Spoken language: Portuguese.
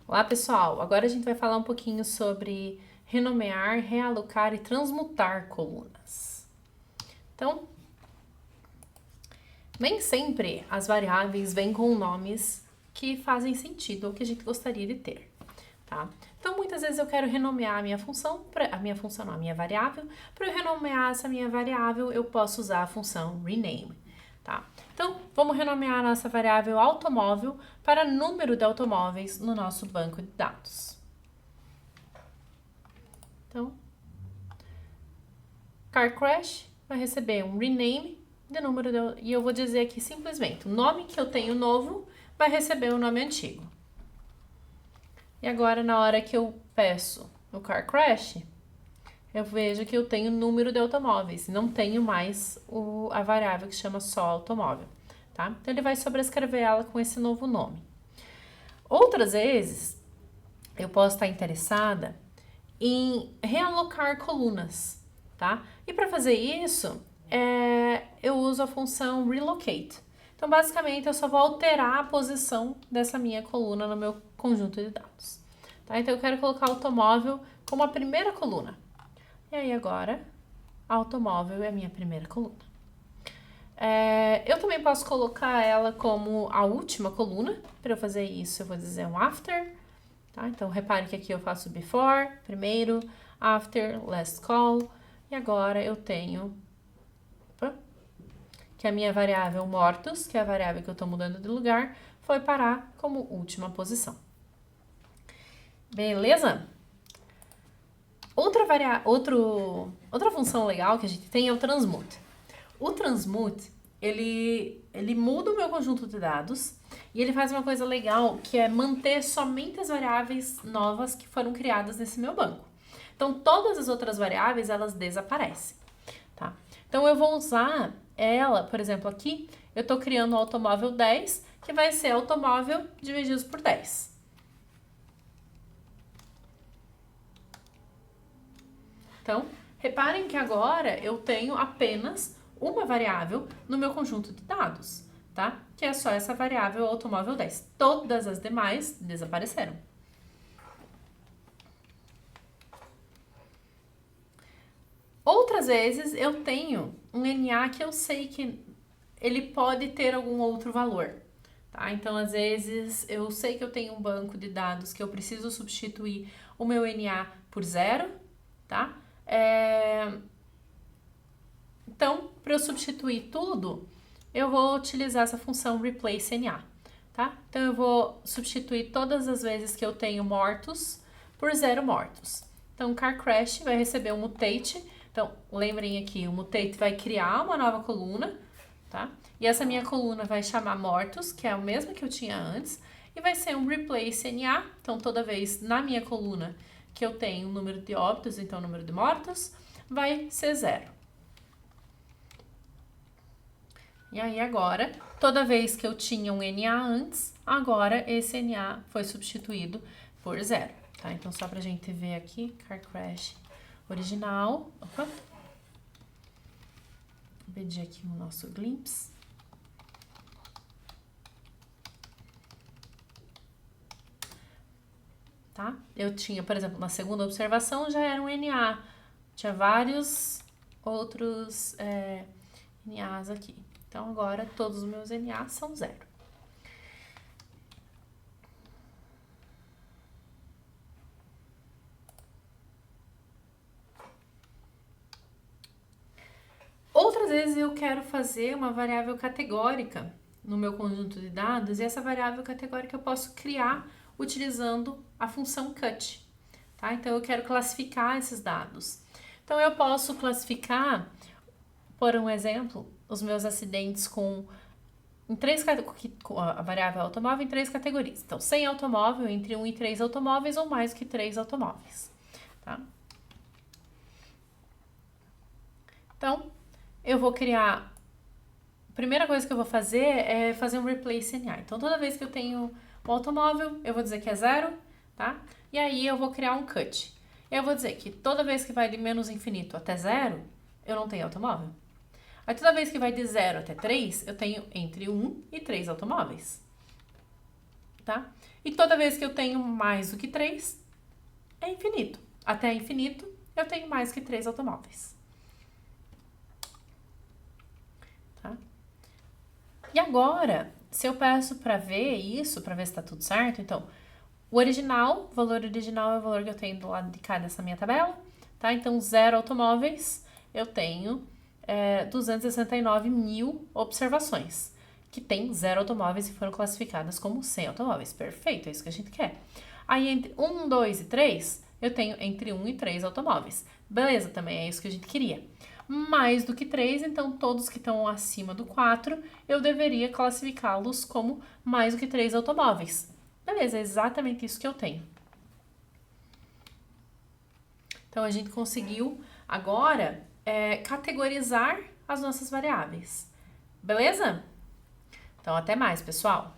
Olá, pessoal! Agora a gente vai falar um pouquinho sobre renomear, realocar e transmutar colunas. Então, nem sempre as variáveis vêm com nomes que fazem sentido ou que a gente gostaria de ter, tá? Então, muitas vezes eu quero renomear a minha função, a minha variável. Para eu renomear essa minha variável, eu posso usar a função rename, tá? Então, vamos renomear a nossa variável automóvel para número de automóveis no nosso banco de dados. Então, car crash vai receber um rename de número e eu vou dizer aqui simplesmente o nome que eu tenho novo vai receber o nome antigo. E agora, na hora que eu peço o car crash, eu vejo que eu tenho número de automóveis, não tenho mais a variável que chama só automóvel, tá? Então, ele vai sobrescrever ela com esse novo nome. Outras vezes, eu posso estar interessada em realocar colunas, tá? E para fazer isso, eu uso a função relocate. Então, basicamente, eu só vou alterar a posição dessa minha coluna no meu conjunto de dados. Tá? Então, eu quero colocar automóvel como a primeira coluna. E aí, agora, automóvel é a minha primeira coluna. Eu também posso colocar ela como a última coluna. Para eu fazer isso, eu vou dizer um after. Tá? Então, repare que aqui eu faço before, primeiro, after, last call. E agora eu tenho que a minha variável mortos, que é a variável que eu estou mudando de lugar, foi parar como última posição. Beleza? Outra função legal que a gente tem é o transmute. O transmute, ele muda o meu conjunto de dados e ele faz uma coisa legal, que é manter somente as variáveis novas que foram criadas nesse meu banco. Então, todas as outras variáveis, elas desaparecem, tá? Então, eu vou usar ela, por exemplo, aqui, eu estou criando o automóvel 10, que vai ser automóvel dividido por 10. Então, reparem que agora eu tenho apenas uma variável no meu conjunto de dados, tá? Que é só essa variável automóvel 10. Todas as demais desapareceram. Outras vezes eu tenho um NA que eu sei que ele pode ter algum outro valor, tá? Então, às vezes, eu sei que eu tenho um banco de dados que eu preciso substituir o meu NA por 0, tá? Então, para eu substituir tudo, eu vou utilizar essa função replace NA, tá? Então, eu vou substituir todas as vezes que eu tenho mortos por 0 mortos. Então, car crash vai receber um mutate. Então, lembrem aqui, o mutate vai criar uma nova coluna, tá? E essa minha coluna vai chamar mortos, que é o mesmo que eu tinha antes, e vai ser um replace NA. Então, toda vez na minha coluna que eu tenho o número de óbitos, então o número de mortos, vai ser 0. E aí agora, toda vez que eu tinha um NA antes, agora esse NA foi substituído por 0, tá? Então, só pra gente ver aqui, car crash original. Opa. Vou pedir aqui o nosso glimpse. Tá? Eu tinha, por exemplo, na segunda observação já era um NA. Tinha vários outros NAs aqui. Então, agora todos os meus NAs são 0. Outras vezes eu quero fazer uma variável categórica no meu conjunto de dados, e essa variável categórica eu posso criar utilizando a função cut, tá? Então, eu quero classificar esses dados. Então, eu posso classificar, por um exemplo, os meus acidentes com a variável automóvel em 3 categorias. Então, sem automóvel, entre 1 e 3 automóveis ou mais que 3 automóveis, tá? Então, eu vou criar... A primeira coisa que eu vou fazer é fazer um replace NA. Então, toda vez que eu tenho um automóvel, eu vou dizer que é 0, tá? E aí, eu vou criar um cut. Eu vou dizer que toda vez que vai de menos infinito até 0, eu não tenho automóvel. Aí, toda vez que vai de 0 até 3, eu tenho entre 1 e 3 automóveis. tá? E toda vez que eu tenho mais do que 3, é infinito. Até infinito, eu tenho mais que 3 automóveis. Tá? E agora, se eu peço para ver isso, para ver se tá tudo certo, então, o valor original é o valor que eu tenho do lado de cá dessa minha tabela, tá? Então, 0 automóveis, eu tenho 269 mil observações, que tem 0 automóveis e foram classificadas como 100 automóveis. Perfeito, é isso que a gente quer. Aí, entre 1, 2 e 3, eu tenho entre 1 e 3 automóveis. Beleza, também é isso que a gente queria. Mais do que 3, então todos que estão acima do 4, eu deveria classificá-los como mais do que 3 automóveis. Beleza, é exatamente isso que eu tenho. Então, a gente conseguiu agora categorizar as nossas variáveis. Beleza? Então, até mais, pessoal!